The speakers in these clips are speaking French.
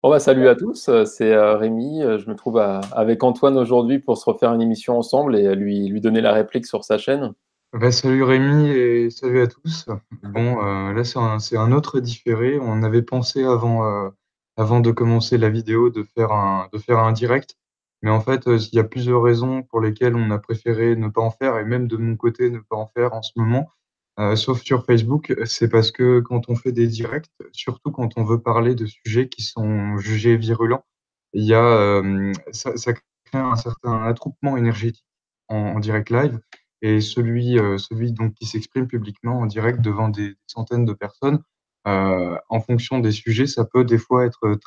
Bon, bah, salut à tous, c'est, Rémi, je me trouve avec Antoine aujourd'hui pour se refaire une émission ensemble et lui donner la réplique sur sa chaîne. Bah, salut Rémi et salut à tous. Bon, là c'est un autre différé. On avait pensé avant de commencer la vidéo de faire un direct, mais en fait il y a plusieurs raisons pour lesquelles on a préféré ne pas en faire et même de mon côté ne pas en faire en ce moment. Sauf sur Facebook, c'est parce que quand on fait des directs, surtout quand on veut parler de sujets qui sont jugés virulents, il y a ça crée un certain attroupement énergétique en direct live. Et celui donc qui s'exprime publiquement en direct devant des centaines de personnes, en fonction des sujets, ça peut des fois être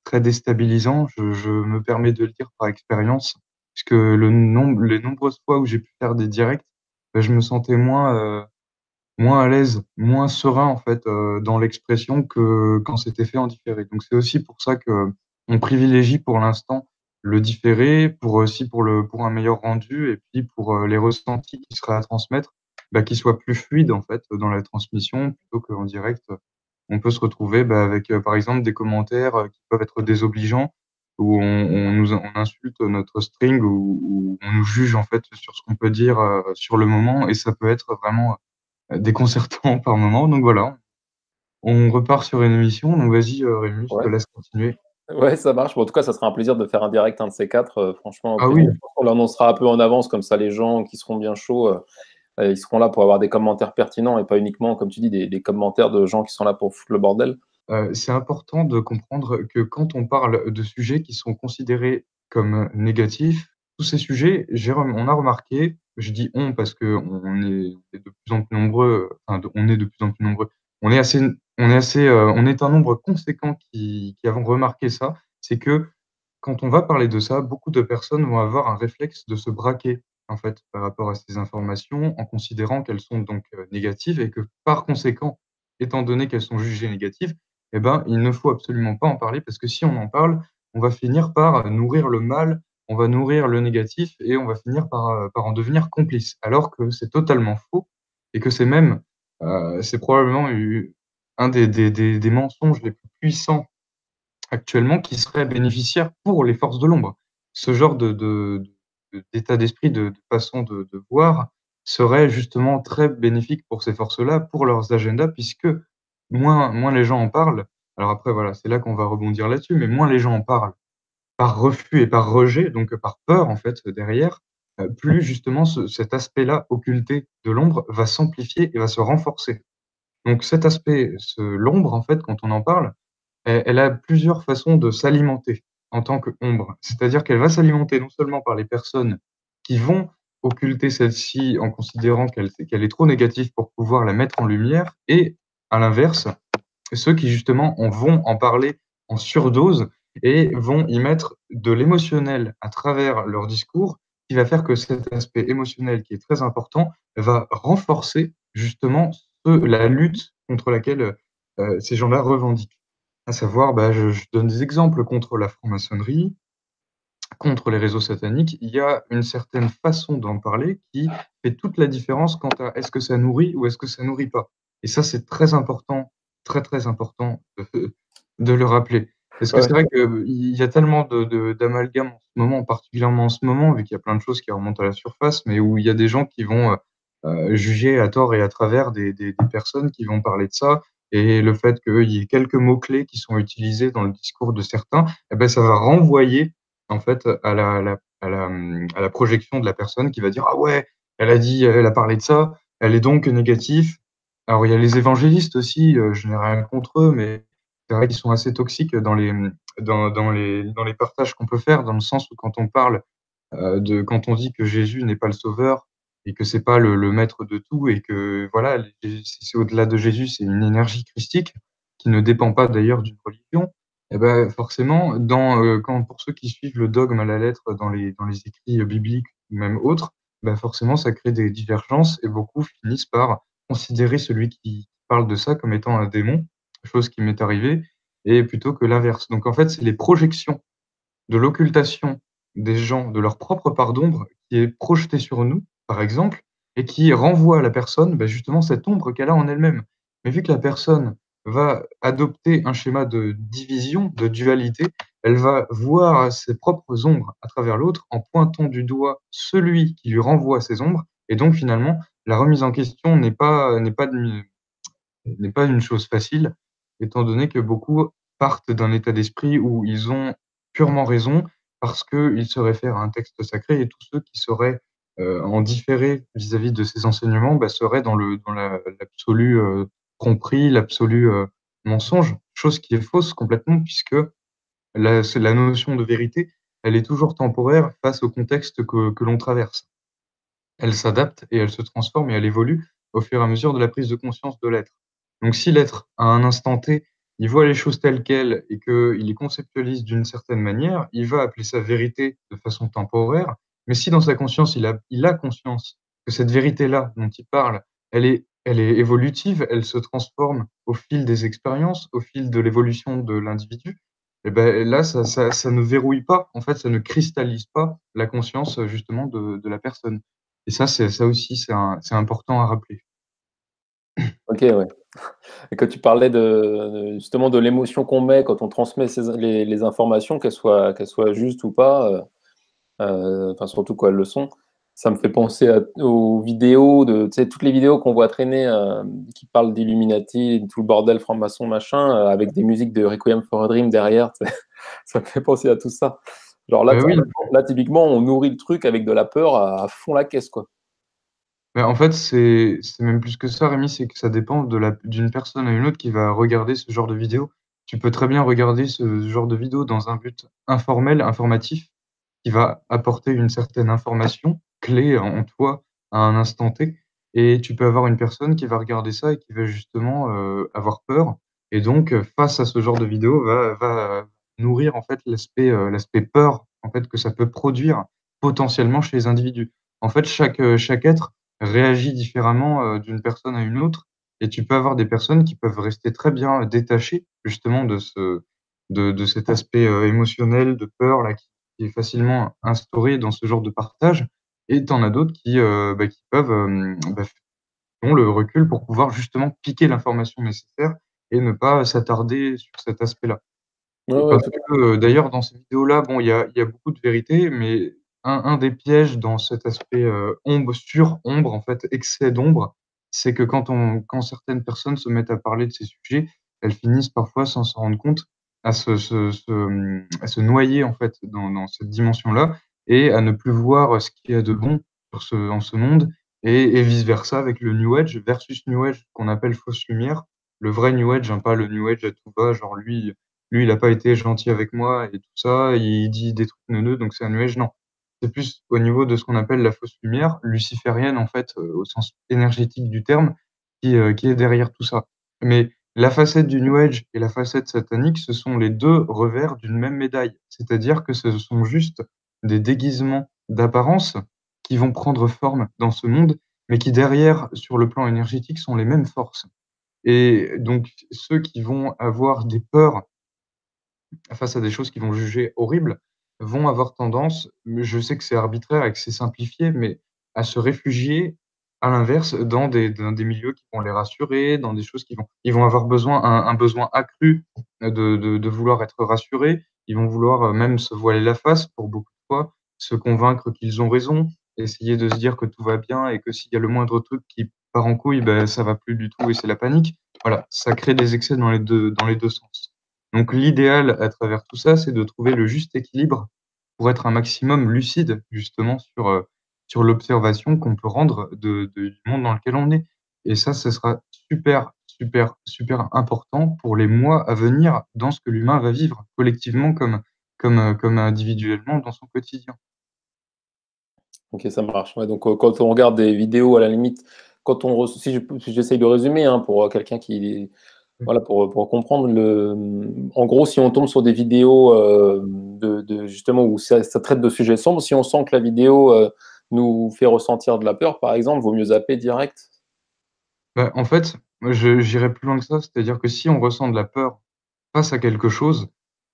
très déstabilisant. Je me permets de le dire par expérience, puisque les nombreuses fois où j'ai pu faire des directs, bah, je me sentais moins à l'aise, moins serein en fait dans l'expression que quand c'était fait en différé. Donc c'est aussi pour ça que on privilégie pour l'instant le différé, pour aussi pour un meilleur rendu et puis pour les ressentis qui seraient à transmettre, bah, qu'ils soient plus fluides en fait dans la transmission plutôt qu'en direct. On peut se retrouver bah, avec par exemple des commentaires qui peuvent être désobligeants où on insulte notre string ou on nous juge en fait sur ce qu'on peut dire sur le moment et ça peut être vraiment déconcertant par moment. Donc voilà, on repart sur une émission. Donc vas-y, Rémi, je te Ouais, laisse continuer. ouais, ça marche. Bon, en tout cas, ça sera un plaisir de faire un direct, un de ces 4, franchement au Ah plaisir. oui, Je pense qu'on l'annoncera un peu en avance, comme ça les gens qui seront bien chauds, ils seront là pour avoir des commentaires pertinents et pas uniquement, comme tu dis, des commentaires de gens qui sont là pour foutre le bordel. c'est important de comprendre que quand on parle de sujets qui sont considérés comme négatifs, tous ces sujets, on a remarqué, je dis on parce que on est de plus en plus nombreux, enfin, on est de plus en plus nombreux. On est un nombre conséquent qui avons remarqué ça. C'est que quand on va parler de ça, beaucoup de personnes vont avoir un réflexe de se braquer, en fait, par rapport à ces informations, en considérant qu'elles sont donc négatives et que par conséquent, étant donné qu'elles sont jugées négatives, eh ben, il ne faut absolument pas en parler parce que si on en parle, on va finir par nourrir le mal, on va nourrir le négatif et on va finir par en devenir complice. Alors que c'est totalement faux et que c'est probablement un des mensonges les plus puissants actuellement qui serait bénéficiaire pour les forces de l'ombre. Ce genre d'état d'esprit, de façon de voir serait justement très bénéfique pour ces forces-là, pour leurs agendas, puisque moins les gens en parlent. Alors après, voilà, c'est là qu'on va rebondir là-dessus, mais moins les gens en parlent par refus et par rejet, donc par peur en fait derrière, plus justement cet aspect-là occulté de l'ombre va s'amplifier et va se renforcer. Donc cet aspect, l'ombre en fait, quand on en parle, elle a plusieurs façons de s'alimenter en tant qu'ombre. C'est-à-dire qu'elle va s'alimenter non seulement par les personnes qui vont occulter celle-ci en considérant qu'elle est trop négative pour pouvoir la mettre en lumière et à l'inverse, ceux qui justement en vont en parler en surdose et vont y mettre de l'émotionnel à travers leur discours, qui va faire que cet aspect émotionnel qui est très important va renforcer justement la lutte contre laquelle ces gens-là revendiquent. À savoir, bah, je donne des exemples contre la franc-maçonnerie, contre les réseaux sataniques. Il y a une certaine façon d'en parler qui fait toute la différence quant à est-ce que ça nourrit ou est-ce que ça nourrit pas. Et ça, c'est très important, très très important de le rappeler. Parce que Ouais, c'est vrai qu'il y a tellement d'amalgames en ce moment, particulièrement en ce moment, vu qu'il y a plein de choses qui remontent à la surface, mais où il y a des gens qui vont juger à tort et à travers des personnes qui vont parler de ça. Et le fait qu'il y ait quelques mots-clés qui sont utilisés dans le discours de certains, eh ben, ça va renvoyer en fait à la projection de la personne qui va dire: «Ah ouais, elle a parlé de ça, elle est donc négative». Alors il y a les évangélistes aussi, je n'ai rien contre eux, mais c'est vrai qu'ils sont assez toxiques dans les partages qu'on peut faire, dans le sens où quand on dit que Jésus n'est pas le sauveur et que c'est pas le maître de tout et que voilà, c'est au-delà de Jésus, c'est une énergie christique qui ne dépend pas d'ailleurs d'une religion. Et ben forcément, quand pour ceux qui suivent le dogme à la lettre dans les écrits bibliques ou même autres, ben forcément ça crée des divergences et beaucoup finissent par considérer celui qui parle de ça comme étant un démon, chose qui m'est arrivée, et plutôt que l'inverse. Donc en fait, c'est les projections de l'occultation des gens, de leur propre part d'ombre qui est projetée sur nous, par exemple, et qui renvoie à la personne, bah, justement cette ombre qu'elle a en elle-même. Mais vu que la personne va adopter un schéma de division, de dualité. Elle va voir ses propres ombres à travers l'autre en pointant du doigt celui qui lui renvoie ses ombres. Et donc, finalement, la remise en question n'est pas une chose facile, étant donné que beaucoup partent d'un état d'esprit où ils ont purement raison parce qu'ils se réfèrent à un texte sacré et tous ceux qui seraient, en différé vis-à-vis de ces enseignements, bah, seraient dans l'absolu, tromperie, l'absolu, mensonge. Chose qui est fausse complètement puisque la notion de vérité, elle est toujours temporaire face au contexte que l'on traverse. Elle s'adapte et elle se transforme et elle évolue au fur et à mesure de la prise de conscience de l'être. Donc si l'être, à un instant T, il voit les choses telles quelles et qu'il les conceptualise d'une certaine manière, il va appeler ça vérité de façon temporaire. Mais si dans sa conscience, il a conscience que cette vérité-là dont il parle, elle est évolutive, elle se transforme au fil des expériences, au fil de l'évolution de l'individu, et ben là, ça ne verrouille pas, en fait, ça ne cristallise pas la conscience, justement de la personne. Et ça aussi, c'est important à rappeler. OK, ouais. Et quand tu parlais justement de l'émotion qu'on met quand on transmet les informations, qu'elles soient justes ou pas, enfin surtout quand elles le sont, ça me fait penser aux vidéos tu sais, toutes les vidéos qu'on voit traîner, qui parlent d'Illuminati, tout le bordel franc-maçon machin, avec des musiques de Requiem for a Dream derrière, tu sais? Ça me fait penser à tout ça. Genre là, Bah oui, là typiquement, on nourrit le truc avec de la peur à fond la caisse, quoi. mais en fait, c'est même plus que ça, Rémi, c'est que ça dépend d'une personne à une autre qui va regarder ce genre de vidéo. Tu peux très bien regarder ce genre de vidéo dans un but informel, informatif, qui va apporter une certaine information clé en toi à un instant T. Et tu peux avoir une personne qui va regarder ça et qui va justement, avoir peur et donc, face à ce genre de vidéo, va nourrir en fait l'aspect peur, en fait, que ça peut produire potentiellement chez les individus. En fait, chaque être réagit différemment, d'une personne à une autre et tu peux avoir des personnes qui peuvent rester très bien détachées justement de cet aspect, émotionnel, de peur là qui est facilement instauré dans ce genre de partage et tu en as d'autres qui peuvent, ont le recul pour pouvoir justement piquer l'information nécessaire et ne pas s'attarder sur cet aspect-là. Ouais, ouais, Parce tout que, d'ailleurs dans ces vidéos-là, bon, il y a beaucoup de vérité, mais un des pièges dans cet aspect, ombre sur ombre, en fait, excès d'ombre, c'est que quand certaines personnes se mettent à parler de ces sujets, elles finissent parfois sans s'en rendre compte, à se noyer, en fait, dans cette dimension-là et à ne plus voir, ce qu'il y a de bon dans ce monde et vice versa avec le New Age versus New Age qu'on appelle fausse lumière. Le vrai New Age, hein, pas le New Age à tout va, genre lui, il a pas été gentil avec moi et tout ça, il dit des trucs neuneux, donc c'est un nuage. Non. C'est plus au niveau de ce qu'on appelle la fausse lumière, luciférienne, en fait, au sens énergétique du terme, qui est derrière tout ça. Mais la facette du New Age et la facette satanique, ce sont les 2 revers d'une même médaille. C'est-à-dire que ce sont juste des déguisements d'apparence qui vont prendre forme dans ce monde, mais qui derrière, sur le plan énergétique, sont les mêmes forces. Et donc ceux qui vont avoir des peurs face à des choses qu'ils vont juger horribles, vont avoir tendance, mais je sais que c'est arbitraire et que c'est simplifié, mais à se réfugier, à l'inverse, dans des milieux qui vont les rassurer, dans des choses qui vont ils vont avoir besoin un besoin accru, de vouloir être rassurés. Ils vont vouloir, même se voiler la face pour beaucoup de fois, se convaincre qu'ils ont raison, essayer de se dire que tout va bien et que s'il y a le moindre truc qui part en couille, ben ça va plus du tout et c'est la panique. Voilà, ça crée des excès dans les deux sens. Donc l'idéal à travers tout ça, c'est de trouver le juste équilibre pour être un maximum lucide justement sur l'observation qu'on peut rendre du monde dans lequel on est. Et ça, ce sera super, super, super important pour les mois à venir dans ce que l'humain va vivre collectivement comme individuellement dans son quotidien. OK, ça marche. Ouais, donc, quand on regarde des vidéos, à la limite, quand on res si j'essaye de résumer, hein, pour, quelqu'un qui Mmh. voilà, pour comprendre en gros, si on tombe sur des vidéos, de justement où ça traite de sujets sombres, si on sent que la vidéo, nous fait ressentir de la peur, par exemple, vaut mieux zapper direct? Bah, en fait, moi j'irais plus loin que ça, c'est-à-dire que si on ressent de la peur face à quelque chose,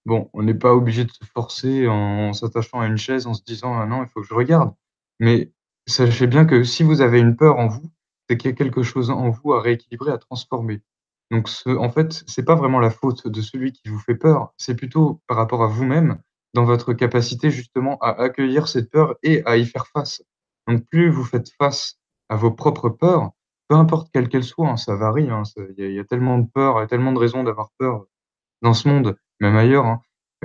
bon, on n'est pas obligé de se forcer en s'attachant à une chaise, en se disant: «Ah non, il faut que je regarde». Mais sachez bien que si vous avez une peur en vous, c'est qu'il y a quelque chose en vous à rééquilibrer, à transformer. Donc en fait, c'est pas vraiment la faute de celui qui vous fait peur, c'est plutôt par rapport à vous-même, dans votre capacité justement à accueillir cette peur et à y faire face. Donc plus vous faites face à vos propres peurs, peu importe quelles qu'elles soient, hein, ça varie, hein, il y a tellement de peurs et tellement de raisons d'avoir peur dans ce monde, même ailleurs, hein,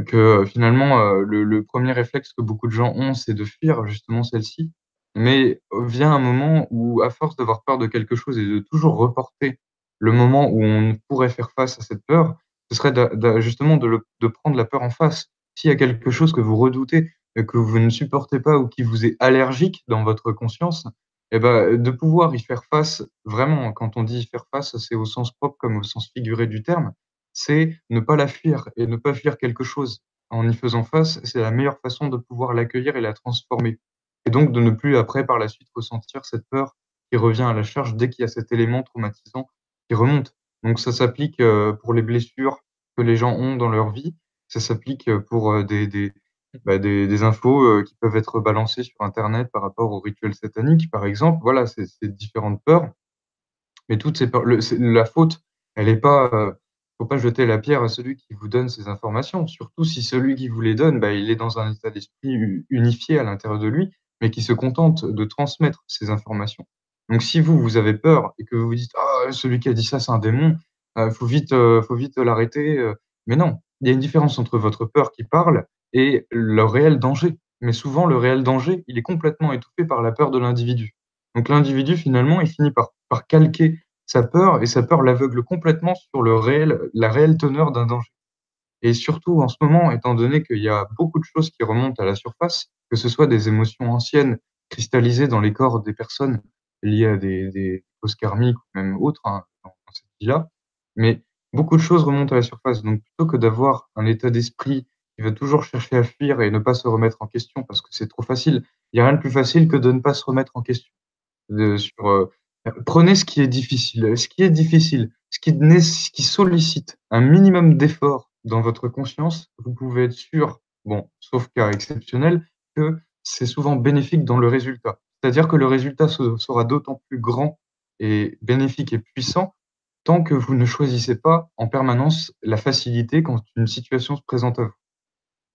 que finalement, le 1er réflexe que beaucoup de gens ont, c'est de fuir justement celle-ci. Mais vient un moment où, à force d'avoir peur de quelque chose et de toujours reporter le moment où on pourrait faire face à cette peur, ce serait justement de prendre la peur en face. S'il y a quelque chose que vous redoutez, que vous ne supportez pas ou qui vous est allergique dans votre conscience, et ben de pouvoir y faire face vraiment, quand on dit y faire face, c'est au sens propre comme au sens figuré du terme, c'est ne pas la fuir et ne pas fuir quelque chose. En y faisant face, c'est la meilleure façon de pouvoir l'accueillir et la transformer. Et donc de ne plus après, par la suite, ressentir cette peur qui revient à la charge dès qu'il y a cet élément traumatisant qui remonte. Donc ça s'applique, pour les blessures que les gens ont dans leur vie. Ça s'applique, pour, des infos, qui peuvent être balancées sur internet par rapport aux rituels sataniques, par exemple. Voilà, c'est différentes peurs. Mais toutes ces peurs c'est la faute, elle est pas, faut pas jeter la pierre à celui qui vous donne ces informations, surtout si celui qui vous les donne, bah, il est dans un état d'esprit unifié à l'intérieur de lui, mais qui se contente de transmettre ces informations. Donc si vous, vous avez peur et que vous vous dites: «Ah, celui qui a dit ça, c'est un démon, faut vite l'arrêter», mais non, il y a une différence entre votre peur qui parle et le réel danger. Mais souvent, le réel danger, il est complètement étouffé par la peur de l'individu. Donc l'individu, finalement, il finit par calquer sa peur et sa peur l'aveugle complètement sur la réelle teneur d'un danger. Et surtout en ce moment, étant donné qu'il y a beaucoup de choses qui remontent à la surface, que ce soit des émotions anciennes cristallisées dans les corps des personnes liées à des causes karmiques ou même autres, hein, dans cette vie-là, mais beaucoup de choses remontent à la surface. Donc plutôt que d'avoir un état d'esprit qui va toujours chercher à fuir et ne pas se remettre en question parce que c'est trop facile, il y a rien de plus facile que de ne pas se remettre en question. Prenez ce qui est difficile. Ce qui est difficile, ce qui sollicite un minimum d'effort dans votre conscience, vous pouvez être sûr, bon, sauf cas exceptionnel, que c'est souvent bénéfique dans le résultat. C'est-à-dire que le résultat sera d'autant plus grand et bénéfique et puissant tant que vous ne choisissez pas en permanence la facilité quand une situation se présente à vous.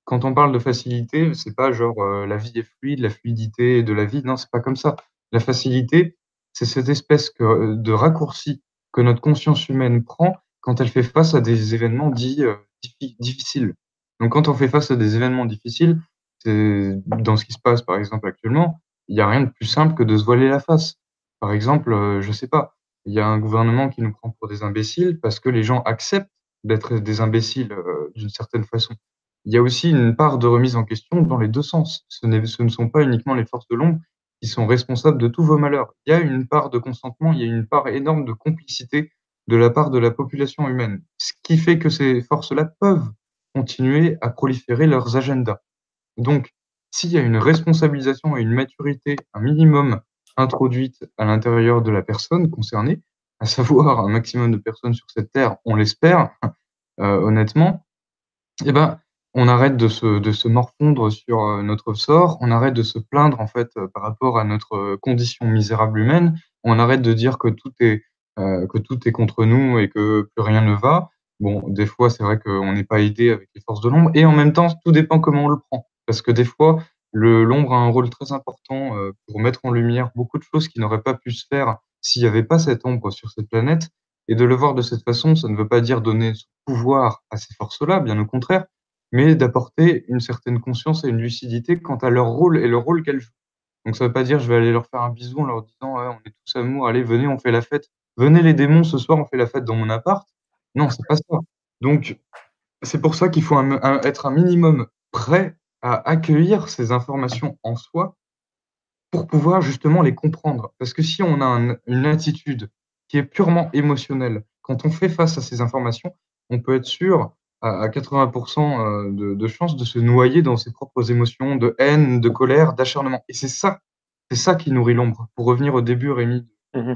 Quand on parle de facilité, c'est pas genre, la vie est fluide, la fluidité de la vie, non, c'est pas comme ça. La facilité, c'est cette espèce de raccourci que notre conscience humaine prend quand elle fait face à des événements dits, difficiles. Donc quand on fait face à des événements difficiles, c'est dans ce qui se passe, par exemple, actuellement, il y a rien de plus simple que de se voiler la face. Par exemple, je sais pas, il y a un gouvernement qui nous prend pour des imbéciles parce que les gens acceptent d'être des imbéciles, d'une certaine façon. Il y a aussi une part de remise en question dans les 2 sens. Ce ne sont pas uniquement les forces de l'ombre qui sont responsables de tous vos malheurs. Il y a une part de consentement, il y a une part énorme de complicité de la part de la population humaine. Ce qui fait que ces forces-là peuvent continuer à proliférer leurs agendas. Donc, s'il y a une responsabilisation et une maturité, un minimum introduite à l'intérieur de la personne concernée, à savoir un maximum de personnes sur cette terre, on l'espère, honnêtement, et ben, on arrête de se morfondre sur, notre sort, on arrête de se plaindre en fait, par rapport à notre, condition misérable humaine. On arrête de dire que tout est contre nous et que plus rien ne va. Bon, des fois, c'est vrai qu'on n'est pas aidé avec les forces de l'ombre et en même temps, tout dépend comment on le prend. Parce que des fois, l'ombre a un rôle très important, pour mettre en lumière beaucoup de choses qui n'auraient pas pu se faire s'il n'y avait pas cette ombre sur cette planète et de le voir de cette façon, ça ne veut pas dire donner son pouvoir à ces forces-là, bien au contraire, mais d'apporter une certaine conscience et une lucidité quant à leur rôle et le rôle qu'elles jouent. Donc ça veut pas dire je vais aller leur faire un bisou en leur disant: «Ouais, on est tous amour, allez venez, on fait la fête. Venez les démons, ce soir, on fait la fête dans mon appart». Non, c'est pas ça. Donc c'est pour ça qu'il faut être un minimum prêt à accueillir ces informations en soi pour pouvoir justement les comprendre. Parce que si on a une attitude qui est purement émotionnelle, quand on fait face à ces informations, on peut être sûr à 80 de chances de se noyer dans ses propres émotions de haine, de colère, d'acharnement et c'est ça qui nourrit l'ombre. Pour revenir au début, Rémi, Mmh mh.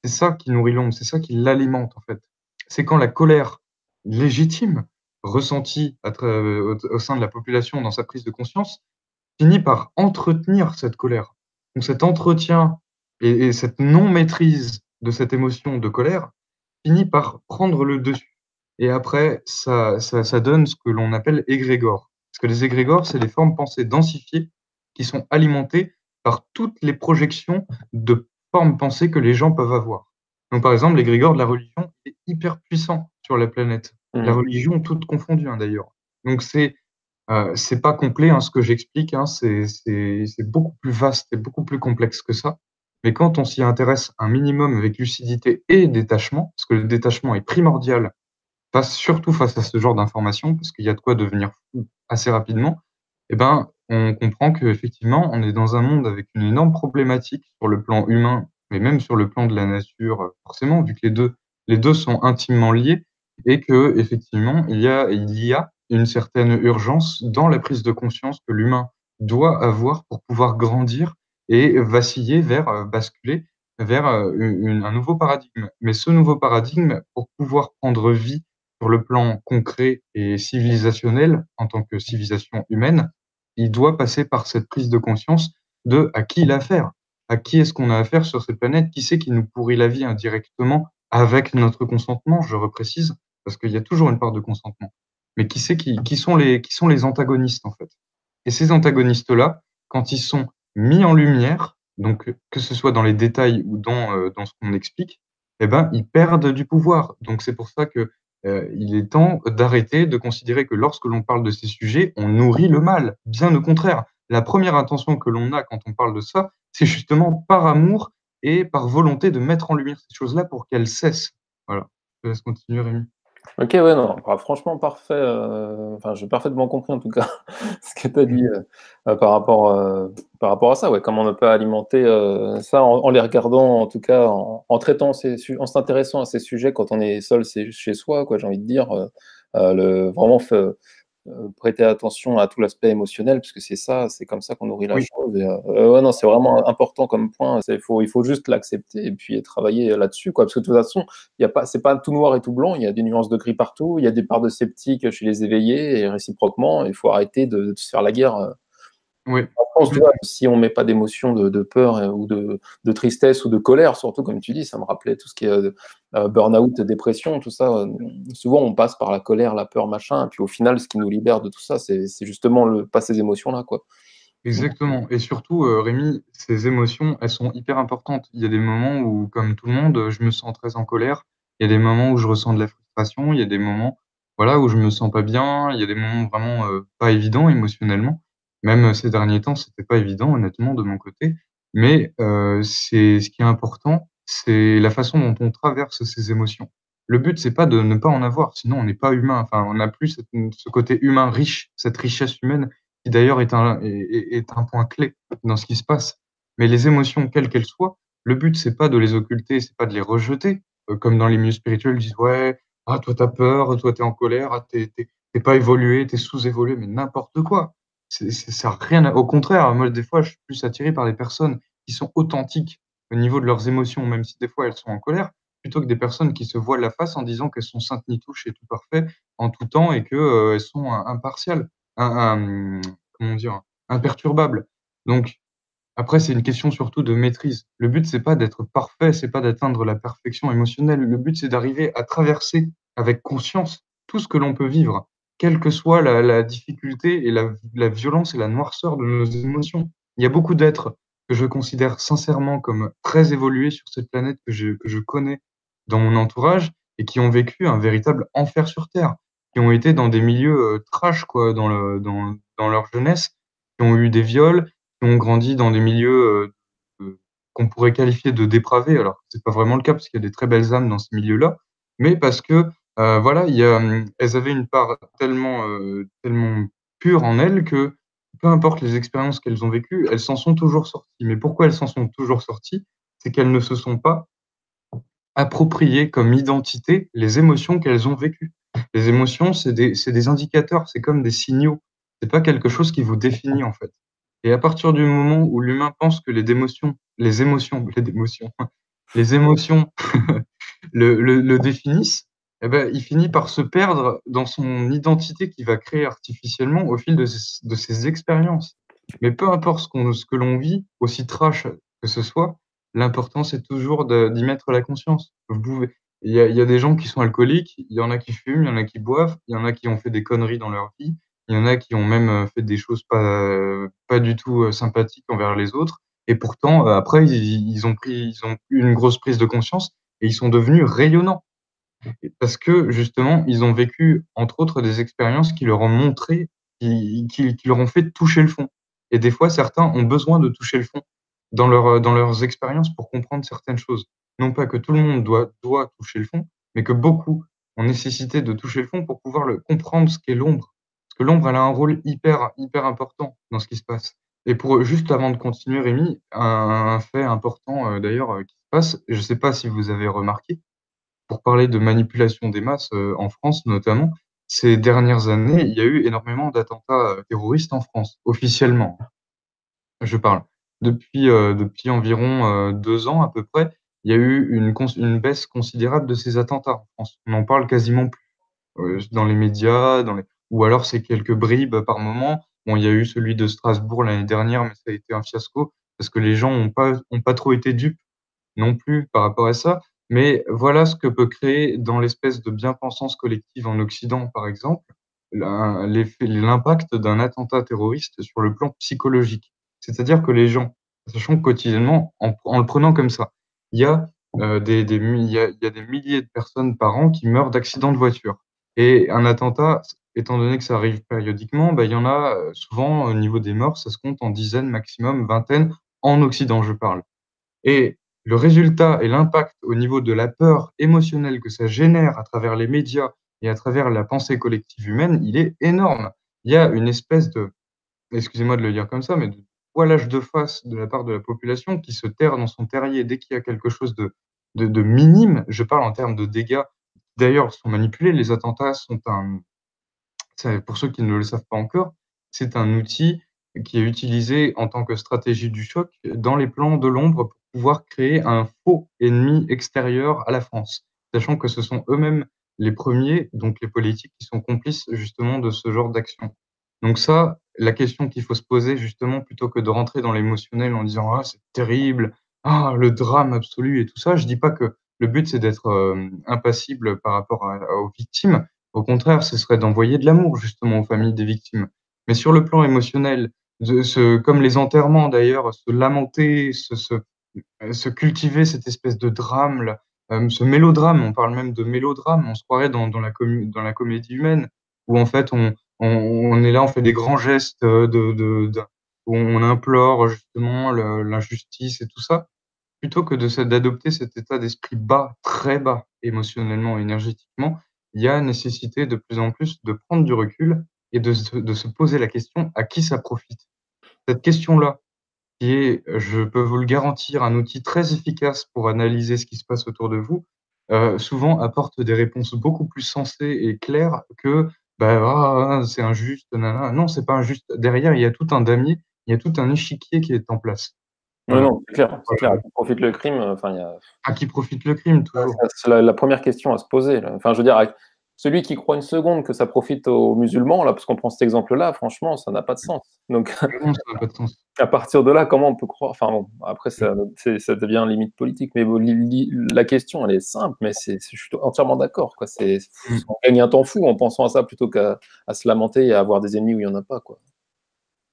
c'est ça qui nourrit l'ombre, c'est ça qui l'alimente, en fait. C'est quand la colère légitime, ressentie au sein de la population dans sa prise de conscience, finit par entretenir cette colère. Donc cet entretien et cette non-maîtrise de cette émotion de colère finit par prendre le dessus. Et après, ça donne ce que l'on appelle égrégore. Parce que les égrégores, c'est des formes pensées densifiées qui sont alimentées par toutes les projections de formes pensées que les gens peuvent avoir. Donc, par exemple, l'égrégore de la religion est hyper puissant sur la planète. La Mmh. religion, toute confondue, hein, d'ailleurs. Donc, c'est pas complet, hein, ce que j'explique, hein, c'est beaucoup plus vaste et beaucoup plus complexe que ça. Mais quand on s'y intéresse un minimum avec lucidité et détachement, parce que le détachement est primordial surtout face à ce genre d'informations, parce qu'il y a de quoi devenir fou assez rapidement, eh ben, on comprend qu'effectivement, on est dans un monde avec une énorme problématique sur le plan humain, mais même sur le plan de la nature, forcément, vu que les deux sont intimement liés et qu'effectivement, il y a une certaine urgence dans la prise de conscience que l'humain doit avoir pour pouvoir grandir et vaciller basculer vers, un nouveau paradigme. Mais ce nouveau paradigme, pour pouvoir prendre vie sur le plan concret et civilisationnel, en tant que civilisation humaine, il doit passer par cette prise de conscience de à qui il a affaire. À qui est-ce qu'on a affaire sur cette planète? Qui c'est qui nous pourrit la vie indirectement avec notre consentement, je reprécise, parce qu'il y a toujours une part de consentement. Mais qui sont les antagonistes, en fait? Et ces antagonistes-là, quand ils sont mis en lumière, donc que ce soit dans les détails ou dans ce qu'on explique, eh ben, ils perdent du pouvoir. Donc c'est pour ça que il est temps d'arrêter de considérer que lorsque l'on parle de ces sujets, on nourrit le mal. Bien au contraire, la première intention que l'on a quand on parle de ça, c'est justement par amour et par volonté de mettre en lumière ces choses-là pour qu'elles cessent. Voilà. Je te laisse continuer, Rémi. OK, ouais, non, bah, franchement parfait, enfin, j'ai parfaitement compris en tout cas ce que tu as dit, Mmh. par rapport à ça, ouais. Comment on peut alimenter, ça en les regardant, en tout cas, en s'intéressant à ces sujets quand on est seul, c'est chez soi, quoi, j'ai envie de dire, le vraiment prêter attention à tout l'aspect émotionnel, puisque c'est ça, c'est comme ça qu'on nourrit la Oui, chose et ouais, non, c'est vraiment important comme point. Il faut juste l'accepter et puis travailler là-dessus, quoi. Parce que de toute façon, il y a pas c'est pas tout noir et tout blanc, il y a des nuances de gris partout, il y a des parts de sceptiques chez les éveillés et réciproquement, il faut arrêter de se faire la guerre, oui, en France, tu vois? complètement. Si on met pas d'émotion de peur, ou de tristesse ou de colère surtout comme tu dis, ça me rappelait tout ce qui est, burn-out, dépression, tout ça, souvent on passe par la colère, la peur, machin et puis au final ce qui nous libère de tout ça, c'est justement pas ces émotions-là, quoi. Exactement et surtout, Rémi, ces émotions, elles sont hyper importantes. Il y a des moments où, comme tout le monde, je me sens très en colère. Il y a des moments où je ressens de la frustration. Il y a des moments, voilà, où je me sens pas bien. Il y a des moments vraiment, pas évidents émotionnellement. Même, ces derniers temps, c'était pas évident honnêtement de mon côté. Mais, c'est ce qui est important, c'est la façon dont on traverse ces émotions. Le but, c'est pas de ne pas en avoir, sinon on n'est pas humain. Enfin, on n'a plus ce côté humain riche, cette richesse humaine qui d'ailleurs est un point clé dans ce qui se passe. Mais les émotions, quelles qu'elles soient, le but, c'est pas de les occulter, c'est pas de les rejeter. Comme dans les milieux spirituels, ils disent: «Ouais, ah toi tu as peur, toi tu es en colère, ah tu es pas évolué, tu es sous-évolué», mais n'importe quoi. Ça a rien à au contraire, moi des fois, je suis plus attiré par les personnes qui sont authentiques au niveau de leurs émotions, même si des fois elles sont en colère, plutôt que des personnes qui se voilent la face en disant qu'elles sont saintes nitouches et tout parfait en tout temps et que, elles sont impartiales comment dire? Imperturbable. Donc après, c'est une question surtout de maîtrise. Le but, c'est pas d'être parfait, c'est pas d'atteindre la perfection émotionnelle. Le but, c'est d'arriver à traverser avec conscience tout ce que l'on peut vivre, quelle que soit la difficulté et la violence et la noirceur de nos émotions. Il y a beaucoup d'êtres que je considère sincèrement comme très évolués sur cette planète que je connais dans mon entourage et qui ont vécu un véritable enfer sur terre, qui ont été dans des milieux, trash quoi, dans leur jeunesse, qui ont eu des viols, qui ont grandi dans des milieux, qu'on pourrait qualifier de dépravés. Alors, c'est pas vraiment le cas parce qu'il y a des très belles âmes dans ces milieux-là, mais parce que, voilà, elles avaient une part tellement pure en elles que, peu importe les expériences qu'elles ont vécues, elles s'en sont toujours sorties. Mais pourquoi elles s'en sont toujours sorties? C'est qu'elles ne se sont pas appropriées comme identité les émotions qu'elles ont vécues. Les émotions, c'est des indicateurs, c'est comme des signaux. C'est pas quelque chose qui vous définit, en fait. Et à partir du moment où l'humain pense que les émotions le définissent, eh ben, il finit par se perdre dans son identité qu'il va créer artificiellement au fil de ses expériences. Mais peu importe ce que l'on vit, aussi trash que ce soit, l'important c'est toujours d'y mettre la conscience. Vous pouvez Il y a des gens qui sont alcooliques, il y en a qui fument, il y en a qui boivent, il y en a qui ont fait des conneries dans leur vie, il y en a qui ont même, fait des choses pas du tout, sympathiques envers les autres et pourtant, après ils ont eu une grosse prise de conscience et ils sont devenus rayonnants. Et parce que justement, ils ont vécu, entre autres, des expériences qui leur ont montré, qui leur ont fait toucher le fond. Et des fois, certains ont besoin de toucher le fond dans leurs expériences pour comprendre certaines choses. Non pas que tout le monde doit toucher le fond, mais que beaucoup ont nécessité de toucher le fond pour pouvoir le comprendre ce qu'est l'ombre. Parce que l'ombre, elle a un rôle hyper important dans ce qui se passe. Et pour juste avant de continuer, Rémi, un fait important, d'ailleurs, qui se passe, je ne sais pas si vous avez remarqué, pour parler de manipulation des masses, en France notamment, ces dernières années, il y a eu énormément d'attentats, terroristes en France, officiellement, je parle. Depuis environ, 2 ans à peu près, il y a eu une baisse considérable de ces attentats en France. On en parle quasiment plus, dans les médias, ou alors c'est quelques bribes par moment. Bon, il y a eu celui de Strasbourg l'année dernière, mais ça a été un fiasco parce que les gens ont pas trop été dupes non plus par rapport à ça. Mais voilà ce que peut créer dans l'espèce de bien-pensance collective en Occident, par exemple, l'impact d'un attentat terroriste sur le plan psychologique. C'est-à-dire que les gens, sachant que quotidiennement, en le prenant comme ça, il y a, il y a des milliers de personnes par an qui meurent d'accidents de voiture. Et un attentat, étant donné que ça arrive périodiquement, bah, il y en a, souvent au niveau des morts, ça se compte en dizaines, maximum vingtaines, en Occident, je parle. Et le résultat et l'impact au niveau de la peur émotionnelle que ça génère à travers les médias et à travers la pensée collective humaine, il est énorme. Il y a une espèce de, excusez-moi de le dire comme ça, mais de voilage de face de la part de la population qui se terre dans son terrier dès qu'il y a quelque chose de minime. Je parle en termes de dégâts, qui d'ailleurs sont manipulés. Les attentats sont pour ceux qui ne le savent pas encore, c'est un outil qui est utilisé en tant que stratégie du choc dans les plans de l'ombre pour pouvoir créer un faux ennemi extérieur à la France. Sachant que ce sont eux-mêmes les premiers, donc les politiques, qui sont complices justement de ce genre d'action. Donc ça, la question qu'il faut se poser justement, plutôt que de rentrer dans l'émotionnel en disant: «Ah, c'est terrible, ah, le drame absolu» et tout ça, je dis pas que le but c'est d'être, impassible par rapport aux victimes. Au contraire, ce serait d'envoyer de l'amour justement aux familles des victimes. Mais sur le plan émotionnel, comme les enterrements d'ailleurs, se lamenter, se cultiver cette espèce de drame-là, ce mélodrame, on parle même de mélodrame, on se croirait dans la comédie humaine, où en fait on est là, on fait des grands gestes, où on implore justement l'injustice et tout ça, plutôt que d'adopter cet état d'esprit bas, très bas, émotionnellement, énergétiquement. Il y a nécessité de plus en plus de prendre du recul et de se poser la question: «À qui ça profite?» Cette question-là, qui est, je peux vous le garantir, un outil très efficace pour analyser ce qui se passe autour de vous, souvent apporte des réponses beaucoup plus sensées et claires que, bah, «Ah, c'est injuste, nin Non, c'est pas injuste. Derrière, il y a tout un damier, il y a tout un échiquier qui est en place. Non, Voilà. non, c'est clair, c'est clair. Voilà. À qui profite le crime, enfin, il y a À qui profite le crime, ça toujours. c'est la 1re question à se poser, là. Enfin, je veux dire, avec celui qui croit une seconde que ça profite aux musulmans, là, parce qu'on prend cet exemple-là, franchement, ça n'a pas de sens. Donc Mais non, ça n'a pas de sens. à partir de là, comment on peut croire enfin bon, après Mmh, ça devient limite politique, mais bon, la question, elle est simple, mais je suis entièrement d'accord, quoi. mmh, On gagne un temps fou en pensant à ça plutôt qu'à se lamenter et à avoir des ennemis où il y en a pas, quoi.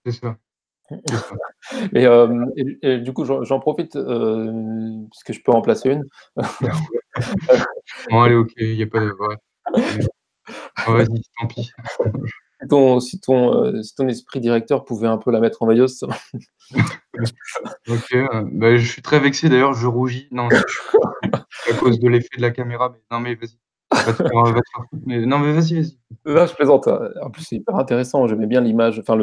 c'est ça, c'est ça. Et du coup, j'en profite, puisque je peux en placer une. Bon allez, OK, il y a pas de ouais, c'est oh vas-y, tant pis. Si ton esprit directeur pouvait un peu la mettre en veilleuse, ça OK, bah, je suis très vexé d'ailleurs, je rougis. Non, si je suis à cause de l'effet de la caméra, mais non, mais vas-y, va te faire foutre, mais non, mais vas-y. non, je plaisante, en plus, c'est hyper intéressant. J'aimais bien l'image, enfin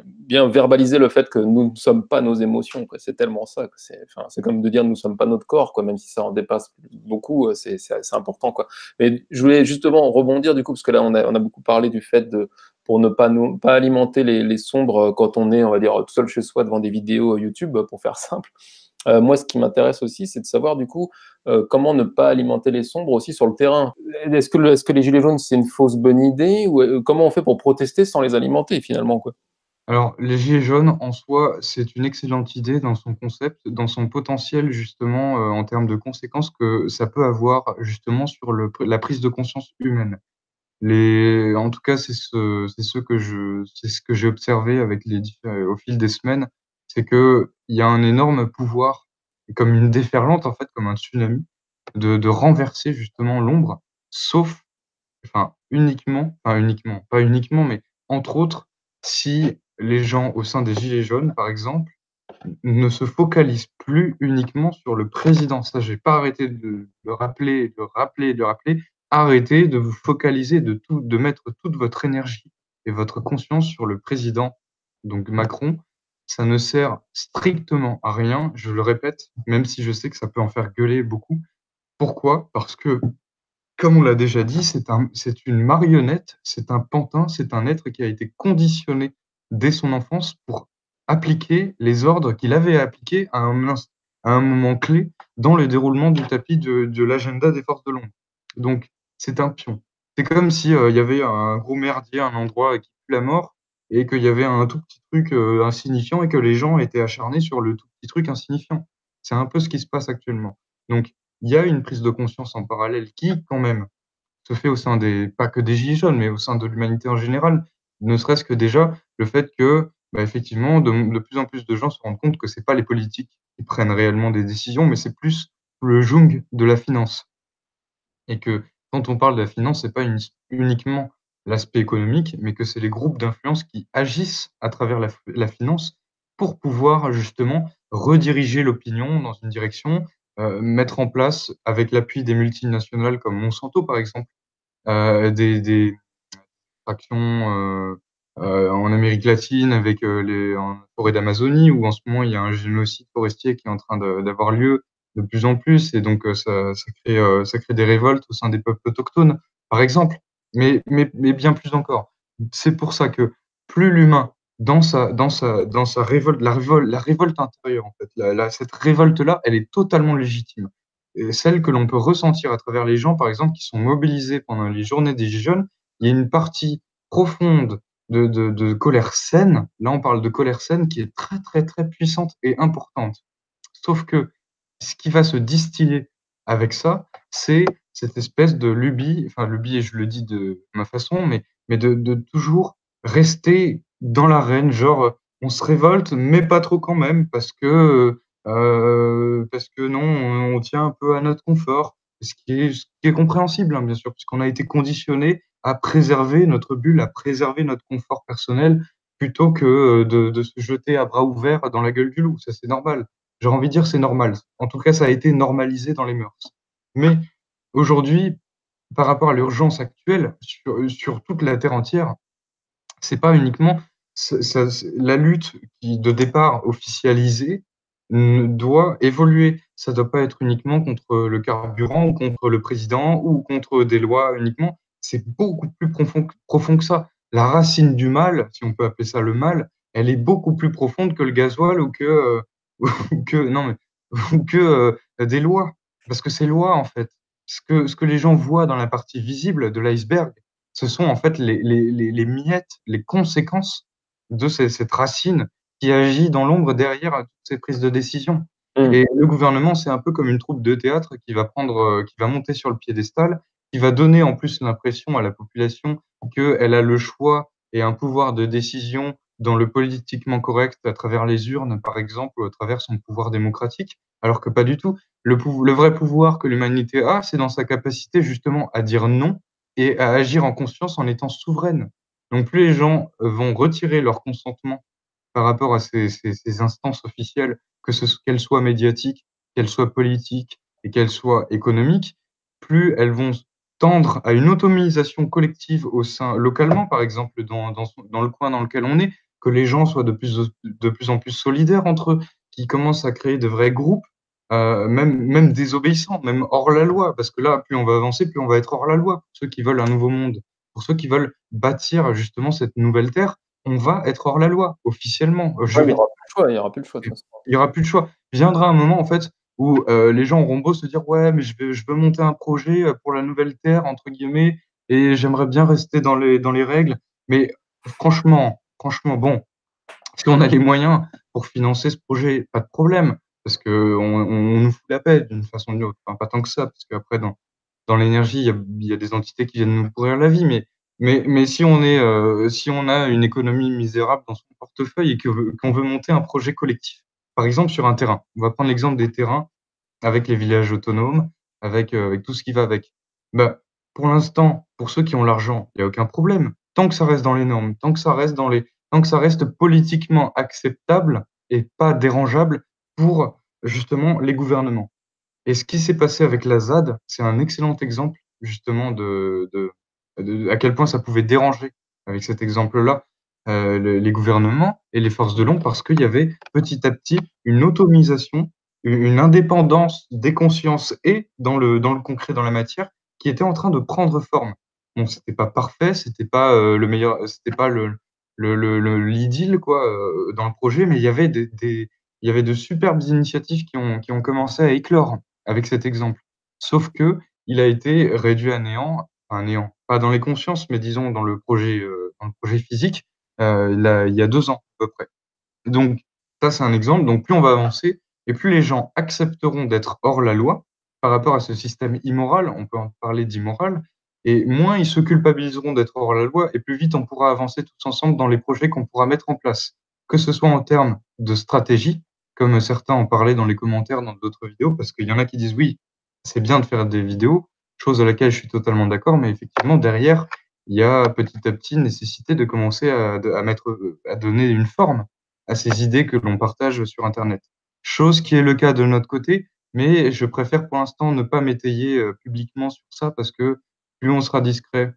bien verbaliser le fait que nous ne sommes pas nos émotions, quoi. C'est tellement ça, quoi. C'est comme de dire: «Nous ne sommes pas notre corps», quoi, même si ça en dépasse beaucoup, c'est important, quoi. Mais je voulais justement rebondir du coup, parce que là, on a beaucoup parlé du fait de pour ne pas alimenter les sombres, quand on est, on va dire, tout seul chez soi devant des vidéos, YouTube, pour faire simple. Moi, ce qui m'intéresse aussi, c'est de savoir du coup, comment ne pas alimenter les sombres aussi sur le terrain. Est-ce que les gilets jaunes, c'est une fausse bonne idée ou comment on fait pour protester sans les alimenter finalement, quoi? Alors, les gilets jaunes, en soi, c'est une excellente idée dans son concept, dans son potentiel justement, en termes de conséquences que ça peut avoir justement sur la prise de conscience humaine. En tout cas, c'est ce que j'ai observé avec au fil des semaines, c'est qu'il y a un énorme pouvoir, comme une déferlante en fait, comme un tsunami, de renverser justement l'ombre, sauf uniquement, pas uniquement, mais entre autres, si les gens au sein des gilets jaunes, par exemple, ne se focalisent plus uniquement sur le président. Ça, j'ai pas arrêté de le rappeler, de le rappeler, de le rappeler. Arrêtez de vous focaliser, de mettre toute votre énergie et votre conscience sur le président, donc Macron. Ça ne sert strictement à rien, je le répète, même si je sais que ça peut en faire gueuler beaucoup. Pourquoi? Parce que comme on l'a déjà dit, c'est une marionnette, c'est un pantin, c'est un être qui a été conditionné dès son enfance pour appliquer les ordres qu'il avait à appliquer à un moment clé dans le déroulement du tapis de l'agenda des forces de l'ombre. Donc, c'est un pion. C'est comme si, il y avait un gros merdier, un endroit qui pue la mort et qu'il y avait un tout petit truc, insignifiant et que les gens étaient acharnés sur le tout petit truc insignifiant. C'est un peu ce qui se passe actuellement. Donc il y a une prise de conscience en parallèle qui, quand même, se fait au sein pas que des gilets jaunes, mais au sein de l'humanité en général. Ne serait-ce que déjà le fait que, bah, effectivement, de plus en plus de gens se rendent compte que c'est pas les politiques qui prennent réellement des décisions, mais c'est plus le joug de la finance. Et que quand on parle de la finance, c'est pas uniquement l'aspect économique, mais que c'est les groupes d'influence qui agissent à travers la finance pour pouvoir justement rediriger l'opinion dans une direction, mettre en place, avec l'appui des multinationales comme Monsanto, par exemple, des actions, en Amérique latine avec, en forêt d'Amazonie où en ce moment il y a un génocide forestier qui est en train d'avoir lieu de plus en plus et donc ça crée des révoltes au sein des peuples autochtones, par exemple. Mais bien plus encore. C'est pour ça que plus l'humain dans sa révolte la révolte intérieure en fait, cette révolte-là, elle est totalement légitime et celle que l'on peut ressentir à travers les gens, par exemple, qui sont mobilisés pendant les journées des Gilets jaunes, il y a une partie profonde de colère saine. Là, on parle de colère saine qui est très, très, très puissante et importante. Sauf que ce qui va se distiller avec ça, c'est cette espèce de lubie, enfin lubie et je le dis de ma façon, mais de toujours rester dans l'arène, genre, on se révolte, mais pas trop quand même parce que non, on tient un peu à notre confort. Ce qui est compréhensible, hein, bien sûr, puisqu'on a été conditionné à préserver notre bulle, à préserver notre confort personnel plutôt que, de se jeter à bras ouverts dans la gueule du loup. Ça, c'est normal. J'aurais envie de dire c'est normal. En tout cas, ça a été normalisé dans les mœurs. Mais aujourd'hui, par rapport à l'urgence actuelle sur toute la terre entière, c'est pas uniquement la lutte qui, de départ officialisée, doit évoluer. Ça doit pas être uniquement contre le carburant ou contre le président ou contre des lois uniquement. C'est beaucoup plus profond que ça. La racine du mal, si on peut appeler ça le mal, elle est beaucoup plus profonde que le gasoil ou que, ou que non mais ou que, des lois. Parce que ces lois, en fait, ce que les gens voient dans la partie visible de l'iceberg, ce sont en fait les miettes, les conséquences de cette racine qui agit dans l'ombre derrière toutes ces prises de décision. Mmh. Et le gouvernement, c'est un peu comme une troupe de théâtre qui va monter sur le piédestal, qui va donner en plus l'impression à la population qu'elle a le choix et un pouvoir de décision dans le politiquement correct à travers les urnes, par exemple, ou à travers son pouvoir démocratique, alors que pas du tout. Le vrai pouvoir que l'humanité a, c'est dans sa capacité justement à dire non et à agir en conscience en étant souveraine. Donc plus les gens vont retirer leur consentement par rapport à ces instances officielles, qu'elles soient médiatiques, qu'elles soient politiques et qu'elles soient économiques, plus elles vont tendre à une autonomisation collective au sein localement, par exemple dans le coin dans lequel on est, que les gens soient de plus en plus solidaires entre eux, qu'ils commencent à créer de vrais groupes, même désobéissants, même hors la loi. Parce que là, plus on va avancer, plus on va être hors la loi, pour ceux qui veulent un nouveau monde. Pour ceux qui veulent bâtir justement cette nouvelle terre, on va être hors la loi, officiellement, Ouais, il y aura juridiquement. plus le choix, il y aura plus le choix de toute façon. Il y aura plus de choix. Viendra un moment, en fait, où, les gens auront beau se dire: «Ouais, mais je veux monter un projet, pour la nouvelle terre» entre guillemets et j'aimerais bien rester dans les règles. Mais franchement, bon, Si on a les moyens pour financer ce projet, pas de problème, parce qu'on nous fout la paix d'une façon ou d'une autre. Enfin, pas tant que ça, parce qu'après dans l'énergie, il y a des entités qui viennent nous pourrir la vie, mais si on est, si on a une économie misérable dans son portefeuille et qu'on veut monter un projet collectif, par exemple sur un terrain. On va prendre l'exemple des terrains avec les villages autonomes, avec tout ce qui va avec. Bah, pour l'instant, pour ceux qui ont l'argent, il y a aucun problème. Tant que ça reste dans les normes, tant que ça reste politiquement acceptable et pas dérangeable pour, justement, les gouvernements. Et ce qui s'est passé avec la ZAD, c'est un excellent exemple justement de à quel point ça pouvait déranger avec cet exemple-là, les gouvernements et les forces de l'ordre parce qu'il y avait petit à petit une automisation, une indépendance des consciences et dans le concret, dans la matière, qui était en train de prendre forme. Bon, c'était pas parfait, c'était pas, le meilleur c'était pas l'idylle quoi, dans le projet, mais il y avait de superbes initiatives qui ont commencé à éclore avec cet exemple. Sauf qu'il a été réduit à néant, pas dans les consciences, mais disons dans le projet physique, il y a 2 ans à peu près. Donc ça, c'est un exemple. Donc plus on va avancer et plus les gens accepteront d'être hors la loi par rapport à ce système immoral, on peut en parler d'immoral, et moins ils se culpabiliseront d'être hors la loi et plus vite on pourra avancer tous ensemble dans les projets qu'on pourra mettre en place. Que ce soit en termes de stratégie, comme certains en parlaient dans les commentaires dans d'autres vidéos, parce qu'il y en a qui disent: «Oui, c'est bien de faire des vidéos», chose à laquelle je suis totalement d'accord, mais effectivement derrière, il y a petit à petit nécessité de commencer à mettre, à donner une forme à ces idées que l'on partage sur internet. Chose qui est le cas de notre côté, mais je préfère pour l'instant ne pas m'étayer, publiquement sur ça parce que plus on sera discret,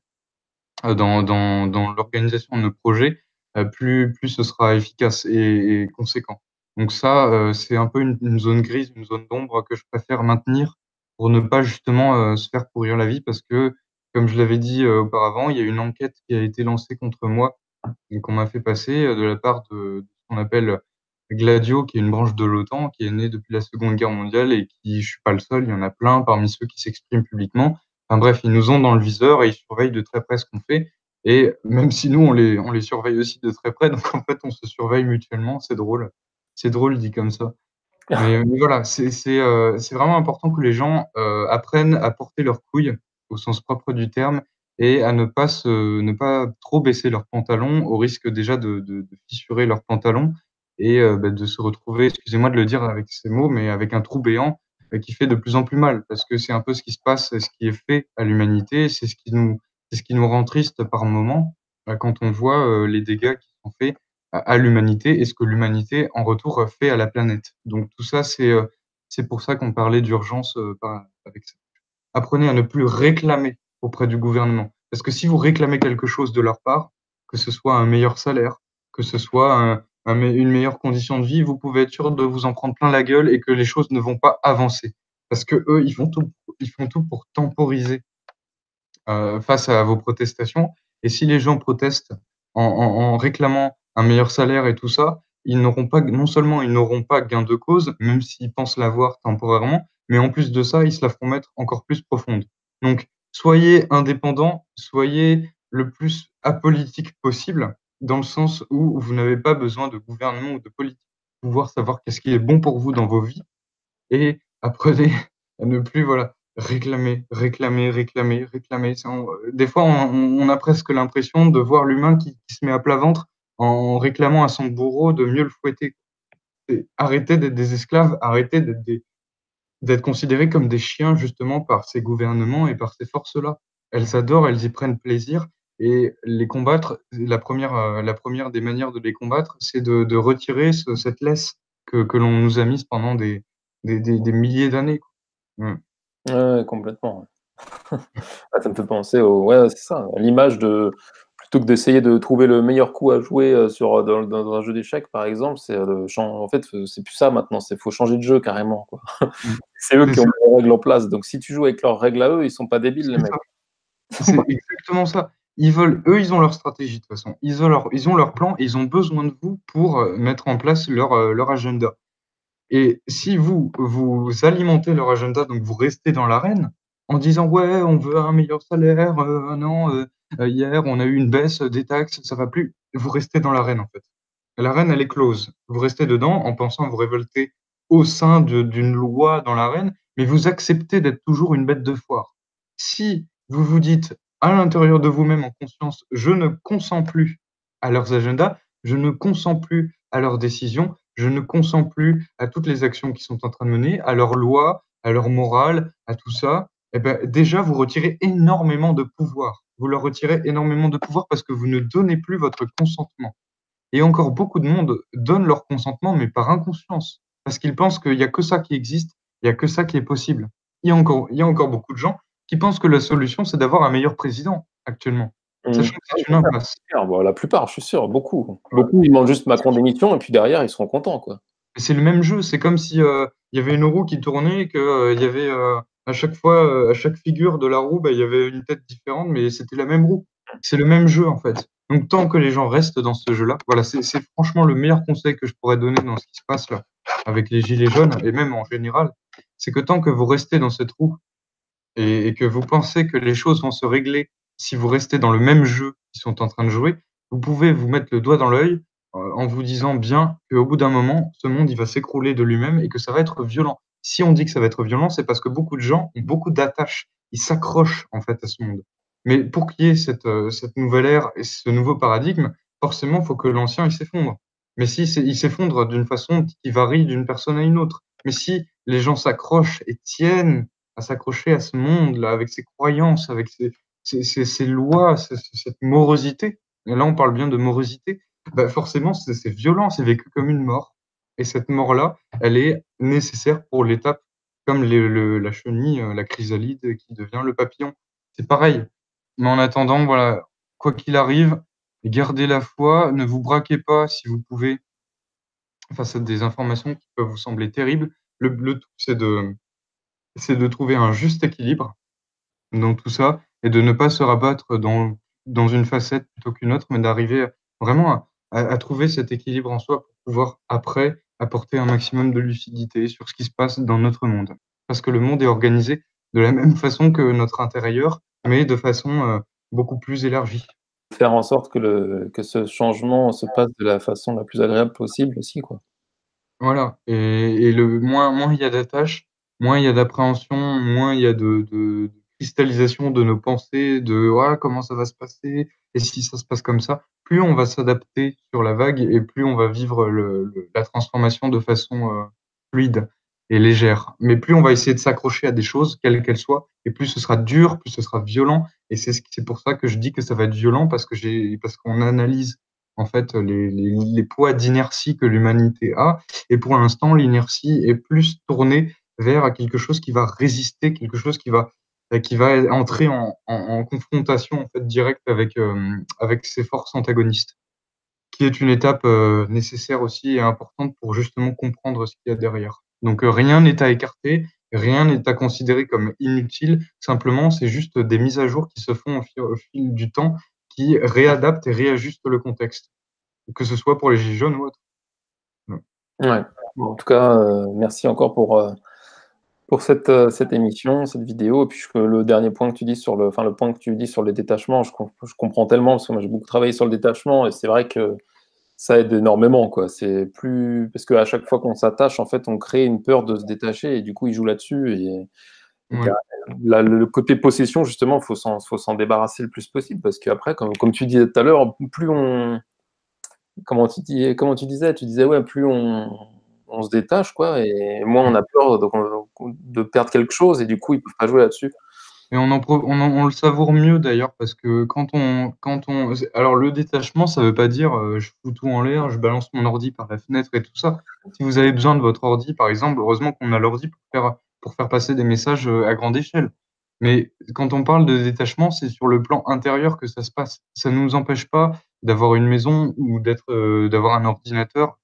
dans l'organisation de nos projets, plus ce sera efficace et conséquent. Donc ça, c'est un peu une zone grise, une zone d'ombre que je préfère maintenir pour ne pas justement, se faire pourrir la vie parce que, comme je l'avais dit, auparavant, il y a une enquête qui a été lancée contre moi et qu'on m'a fait passer, de la part de ce qu'on appelle Gladio, qui est une branche de l'OTAN, qui est née depuis la Seconde Guerre mondiale et qui je suis pas le seul, il y en a plein parmi ceux qui s'expriment publiquement. Enfin bref, ils nous ont dans le viseur et ils surveillent de très près ce qu'on fait et même si nous on les surveille aussi de très près, donc en fait, on se surveille mutuellement, c'est drôle. C'est drôle dit comme ça. Mais voilà, c'est vraiment important que les gens, apprennent à porter leurs couilles, au sens propre du terme et à ne pas trop baisser leurs pantalons, au risque déjà de fissurer leurs pantalons et bah, de se retrouver, excusez-moi de le dire avec ces mots, mais avec un trou béant, qui fait de plus en plus mal. Parce que c'est un peu ce qui se passe et ce qui est fait à l'humanité, c'est ce qui nous rend triste par moments, quand on voit, les dégâts qui sont faits à l'humanité et ce que l'humanité, en retour, fait à la planète. Donc tout ça, c'est pour ça qu'on parlait d'urgence, par avec ça. Apprenez à ne plus réclamer auprès du gouvernement. Parce que si vous réclamez quelque chose de leur part, que ce soit un meilleur salaire, que ce soit une meilleure condition de vie, vous pouvez être sûr de vous en prendre plein la gueule et que les choses ne vont pas avancer. Parce qu'eux, ils font tout pour temporiser face à vos protestations. Et si les gens protestent en réclamant un meilleur salaire et tout ça, ils n'auront pas non seulement ils n'auront pas gain de cause, même s'ils pensent l'avoir temporairement, mais en plus de ça, ils se la feront mettre encore plus profonde. Donc soyez indépendants, soyez le plus apolitique possible, dans le sens où vous n'avez pas besoin de gouvernement ou de politique pour pouvoir savoir qu'est-ce qui est bon pour vous dans vos vies et apprenez à ne plus, voilà, réclamer, réclamer, réclamer, réclamer. Des fois, on a presque l'impression de voir l'humain qui se met à plat ventre en réclamant à son bourreau de mieux le fouetter. Et arrêtez d'être des esclaves, arrêtez d'être considérés comme des chiens justement par ces gouvernements et par ces forces-là. Elles adorent, elles y prennent plaisir et les combattre, la première des manières de les combattre, c'est de retirer cette laisse que l'on nous a mise pendant des milliers d'années, quoi. Mmh. Ouais, ouais, complètement, ouais. Ah, ça me fait penser au ouais, c'est ça, à l'image de plutôt que d'essayer de trouver le meilleur coup à jouer, dans un jeu d'échecs, par exemple, c'est, de chan en fait, c'est plus ça maintenant, c'est faut changer de jeu carrément, quoi. Mmh. C'est eux C'est qui ont ça, mis les règles en place, donc si tu joues avec leurs règles à eux, ils sont pas débiles les c'est mecs. ça. C'est exactement ça. Ils veulent eux, ils ont leur stratégie de toute façon. Ils ont leur plan et ils ont besoin de vous pour, mettre en place leur agenda. Et si vous alimentez leur agenda, donc vous restez dans l'arène en disant: «Ouais, on veut un meilleur salaire, ah non, hier on a eu une baisse des taxes, ça va plus». Vous restez dans l'arène, en fait. l'arène, elle est close. Vous restez dedans en pensant vous révolter au sein d'une loi dans l'arène, mais vous acceptez d'être toujours une bête de foire. Si vous vous dites à l'intérieur de vous-même en conscience, je ne consens plus à leurs agendas, je ne consens plus à leurs décisions, je ne consens plus à toutes les actions qu'ils sont en train de mener, à leurs lois, à leur morale, à tout ça, eh ben, déjà, vous retirez énormément de pouvoir. Vous leur retirez énormément de pouvoir parce que vous ne donnez plus votre consentement. Et encore beaucoup de monde donne leur consentement, mais par inconscience, parce qu'ils pensent qu'il y a que ça qui existe, il y a que ça qui est possible. Il y a encore beaucoup de gens qui pensent que la solution, c'est d'avoir un meilleur président actuellement, Mmh. sachant que Ah oui, c'est une c'est clair, impasse. c'est clair. Bah, la plupart, je suis sûr, beaucoup. Beaucoup, ils demandent juste Macron démission et puis derrière, ils seront contents, quoi. C'est le même jeu, c'est comme si, il y avait une roue qui tournait et que, il y avait, à chaque fois, à chaque figure de la roue, bah, il y avait une tête différente, mais c'était la même roue. C'est le même jeu, en fait. Donc tant que les gens restent dans ce jeu-là, voilà, c'est franchement le meilleur conseil que je pourrais donner dans ce qui se passe là, avec les gilets jaunes et même en général, c'est que tant que vous restez dans cette roue et que vous pensez que les choses vont se régler si vous restez dans le même jeu qu'ils sont en train de jouer, vous pouvez vous mettre le doigt dans l'œil, en vous disant bien qu'au bout d'un moment, ce monde, il va s'écrouler de lui-même et que ça va être violent. Si on dit que ça va être violent, c'est parce que beaucoup de gens ont beaucoup d'attaches. Ils s'accrochent, en fait, à ce monde. Mais pour qu'il y ait cette nouvelle ère et ce nouveau paradigme, forcément, il faut que l'ancien, il s'effondre. Mais si il s'effondre d'une façon qui varie d'une personne à une autre. Mais si les gens s'accrochent et tiennent à s'accrocher à ce monde-là, avec ses croyances, avec ses lois, cette morosité. Et là, on parle bien de morosité. Bah, forcément, c'est violent, c'est vécu comme une mort. Et cette mort-là, elle est nécessaire pour l'étape, comme la chenille, la chrysalide qui devient le papillon. C'est pareil. Mais en attendant, voilà, quoi qu'il arrive, gardez la foi, ne vous braquez pas si vous pouvez face à des informations qui peuvent vous sembler terribles. Le tout, c'est de trouver un juste équilibre dans tout ça et de ne pas se rabattre dans une facette plutôt qu'une autre, mais d'arriver vraiment à trouver cet équilibre en soi pour pouvoir après apporter un maximum de lucidité sur ce qui se passe dans notre monde. Parce que le monde est organisé de la même façon que notre intérieur, mais de façon, beaucoup plus élargie. Faire en sorte que ce changement se passe de la façon la plus agréable possible aussi, quoi. Voilà et le moins il y a d'attaches, moins il y a d'appréhension, moins il y a de cristallisation de nos pensées, de: «Ah, comment ça va se passer? Et si ça se passe comme ça?» Plus on va s'adapter sur la vague et plus on va vivre la transformation de façon, fluide et légère. Mais plus on va essayer de s'accrocher à des choses, quelles qu'elles soient et plus ce sera dur, plus ce sera violent et c'est pour ça que je dis que ça va être violent parce qu'on analyse, en fait, les poids d'inertie que l'humanité a et pour l'instant, l'inertie est plus tournée vers quelque chose qui va résister, quelque chose qui va entrer en confrontation, en fait, directe avec ses forces antagonistes, qui est une étape, nécessaire aussi et importante pour justement comprendre ce qu'il y a derrière. Donc, rien n'est à écarter, rien n'est à considérer comme inutile. Simplement, c'est juste des mises à jour qui se font au fil du temps, qui réadaptent et réajustent le contexte, que ce soit pour les gilets jaunes ou autres. Ouais. Ouais. Bon, en tout cas, merci encore pour cette émission, cette vidéo et puis le dernier point que tu dis sur le point que tu dis sur le détachement, je comprends tellement parce que moi j'ai beaucoup travaillé sur le détachement et c'est vrai que ça aide énormément, quoi. C'est plus parce qu'à chaque fois qu'on s'attache, en fait, on crée une peur de se détacher et du coup, ils jouent là-dessus et Ouais. le côté possession, justement, faut s'en débarrasser le plus possible parce qu'après, comme tu disais tout à l'heure, plus on comment tu disais? Tu disais, ouais, plus on se détache, quoi et moins on a peur de perdre quelque chose et du coup, ils peuvent pas jouer là-dessus. Et on le savoure mieux d'ailleurs parce que quand on alors le détachement, ça veut pas dire, je fous tout en l'air, je balance mon ordi par la fenêtre et tout ça. Si vous avez besoin de votre ordi, par exemple, heureusement qu'on a l'ordi pour faire passer des messages, à grande échelle. Mais quand on parle de détachement, c'est sur le plan intérieur que ça se passe. Ça ne nous empêche pas d'avoir une maison ou d'avoir un ordinateur,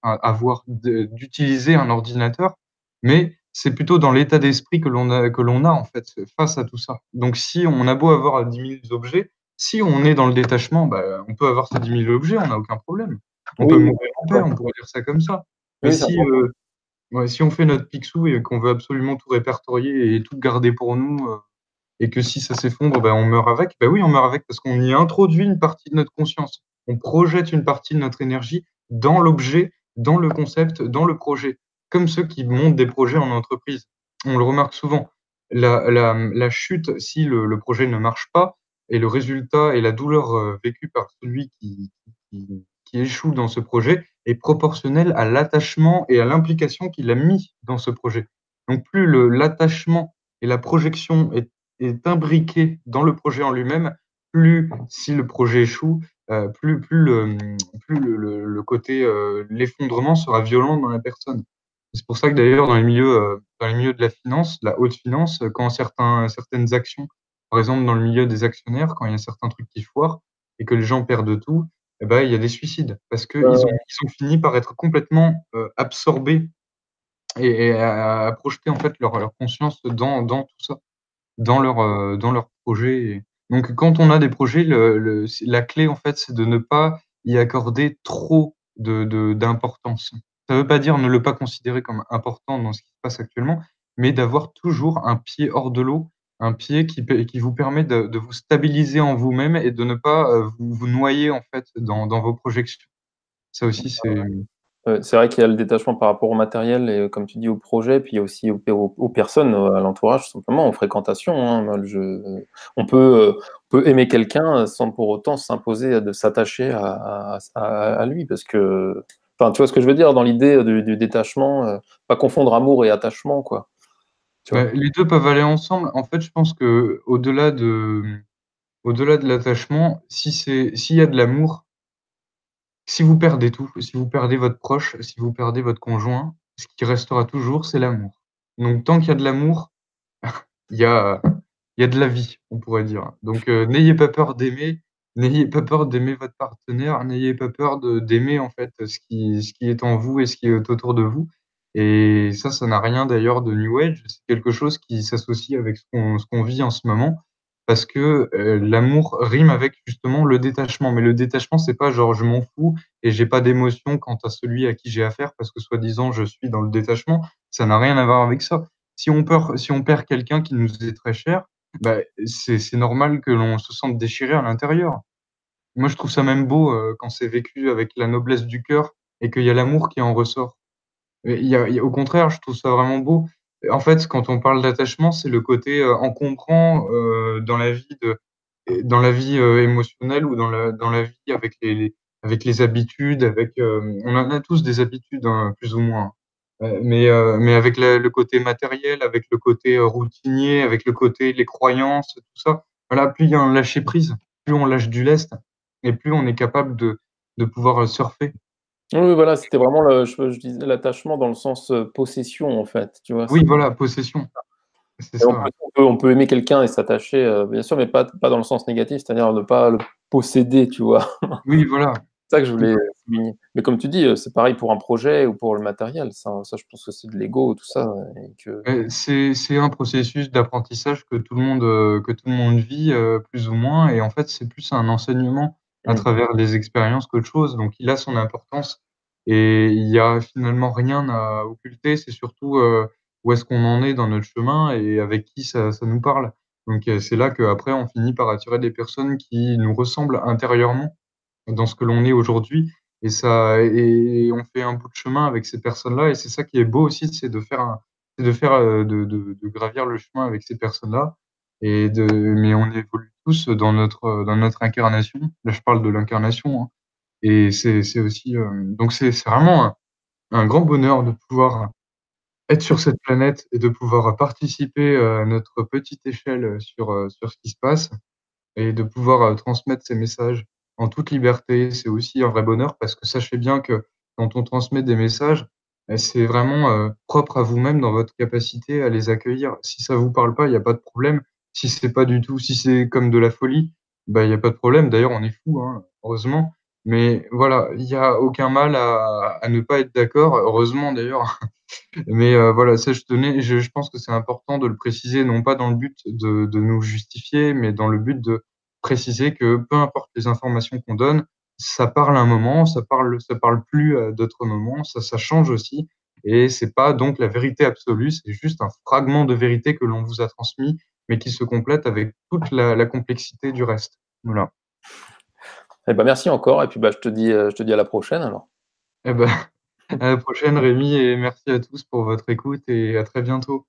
d'utiliser un ordinateur, mais c'est plutôt dans l'état d'esprit que l'on a en fait, face à tout ça. Donc si on a beau avoir 10 000 objets, si on est dans le détachement, bah, on peut avoir ces 10 000 objets, on n'a aucun problème. On peut Oui, oui, mourir en paix, on pourrait dire ça comme ça. Mais oui, c'est si, important. ouais, si on fait notre Picsou et qu'on veut absolument tout répertorier et tout garder pour nous, et que si ça s'effondre, bah, on meurt avec, bah oui, on meurt avec parce qu'on y introduit une partie de notre conscience. On projette une partie de notre énergie dans l'objet, dans le concept, dans le projet, comme ceux qui montent des projets en entreprise. On le remarque souvent. La chute, si le projet ne marche pas, et le résultat et la douleur vécue par celui qui échoue dans ce projet est proportionnelle à l'attachement et à l'implication qu'il a mis dans ce projet. Donc plus l'attachement et la projection est imbriqué dans le projet en lui-même, plus si le projet échoue, plus le côté l'effondrement sera violent dans la personne. C'est pour ça que d'ailleurs dans les milieux de la finance, la haute finance, quand certaines actions, par exemple dans le milieu des actionnaires, quand il y a certains trucs qui foirent et que les gens perdent tout, eh ben, il y a des suicides parce qu'ils ont fini par être complètement absorbés et à projeter en fait leur conscience dans tout ça, dans leur projet. Donc quand on a des projets, la clé en fait, c'est de ne pas y accorder trop d'importance. Ça veut pas dire ne le pas considérer comme important dans ce qui se passe actuellement, mais d'avoir toujours un pied hors de l'eau, un pied qui vous permet de vous stabiliser en vous-même et de ne pas, vous noyer en fait dans vos projections. Ça aussi, C'est vrai qu'il y a le détachement par rapport au matériel et comme tu dis, au projet, puis il y a aussi aux personnes, à l'entourage, tout simplement, aux fréquentations, hein. Moi, on peut aimer quelqu'un sans pour autant s'imposer de s'attacher à lui parce que enfin, tu vois ce que je veux dire? Dans l'idée du détachement, pas confondre amour et attachement, quoi, tu vois? bah, les 2 peuvent aller ensemble. En fait, je pense qu'au-delà de l'attachement, s'il y a de l'amour, si vous perdez tout, si vous perdez votre proche, si vous perdez votre conjoint, ce qui restera toujours, c'est l'amour. Donc tant qu'il y a de l'amour, il y a il y a de la vie, on pourrait dire. Donc n'ayez pas peur d'aimer, n'ayez pas peur d'aimer votre partenaire, n'ayez pas peur d'aimer, en fait, ce qui est en vous et ce qui est autour de vous et ça n'a rien d'ailleurs de new age. C'est quelque chose qui s'associe avec ce qu'on vit en ce moment parce que, l'amour rime avec justement le détachement. Mais le détachement, c'est pas genre je m'en fous et j'ai pas d'émotion quant à celui à qui j'ai affaire parce que soi-disant je suis dans le détachement. Ça n'a rien à voir avec ça. Si on perd quelqu'un qui nous est très cher, bah, c'est normal que l'on se sente déchiré à l'intérieur. Moi, je trouve ça même beau, quand c'est vécu avec la noblesse du cœur et qu'il y a l'amour qui en ressort. Et au contraire, je trouve ça vraiment beau. En fait, quand on parle d'attachement, c'est le côté, encombrant, dans la vie émotionnelle ou dans la vie avec les habitudes, on en a tous des habitudes, hein, plus ou moins. Mais avec le côté matériel, avec le côté, routinier, avec le côté les croyances, tout ça, voilà, plus il y a un lâcher prise, plus on lâche du lest et plus on est capable de pouvoir, surfer. Oui, oui, voilà, c'était vraiment je disais l'attachement dans le sens, possession, en fait, tu vois? Oui, voilà, possession, c'est Et ça, ouais. on peut aimer quelqu'un et s'attacher, bien sûr, mais pas dans le sens négatif, c'est-à-dire ne pas le posséder, tu vois? Oui, voilà. C'est ça que je Donc voulais souligner. Mais comme tu dis, c'est pareil pour un projet ou pour le matériel, ça je pense que c'est de l'ego, tout ça et que c'est un processus d'apprentissage que tout le monde vit, plus ou moins et en fait, c'est plus un enseignement à mmh, travers les expériences qu'autre chose, donc il a son importance et il y a finalement rien à occulter. C'est surtout, où est-ce qu'on en est dans notre chemin et avec qui ça nous parle. Donc c'est là qu'après on finit par attirer des personnes qui nous ressemblent intérieurement dans ce que l'on est aujourd'hui et on fait un bout de chemin avec ces personnes-là et c'est ça qui est beau aussi, de gravir le chemin avec ces personnes-là mais on évolue tous dans notre incarnation. Là, je parle de l'incarnation, hein et c'est aussi, donc c'est vraiment un grand bonheur de pouvoir être sur cette planète et de pouvoir participer, à notre petite échelle, sur ce qui se passe et de pouvoir, transmettre ces messages en toute liberté, c'est aussi un vrai bonheur parce que sachez bien que quand on transmet des messages, c'est vraiment, propre à vous-même dans votre capacité à les accueillir. Si ça vous parle pas, il y a pas de problème. Si c'est comme de la folie, bah, il y a pas de problème. D'ailleurs, on est fou, hein, heureusement. Mais voilà, il y a aucun mal à ne pas être d'accord, heureusement d'ailleurs. Mais voilà, ça je pense que c'est important de le préciser, non pas dans le but de nous justifier, mais dans le but de préciser que peu importe les informations qu'on donne, ça parle un moment, ça parle plus à d'autres moments, ça change aussi et c'est pas donc la vérité absolue, c'est juste un fragment de vérité que l'on vous a transmis, mais qui se complète avec toute la complexité du reste. Voilà. et bah, merci encore et puis, bah, je te dis à la prochaine alors. Eh bah, à la prochaine Rémi et merci à tous pour votre écoute et à très bientôt.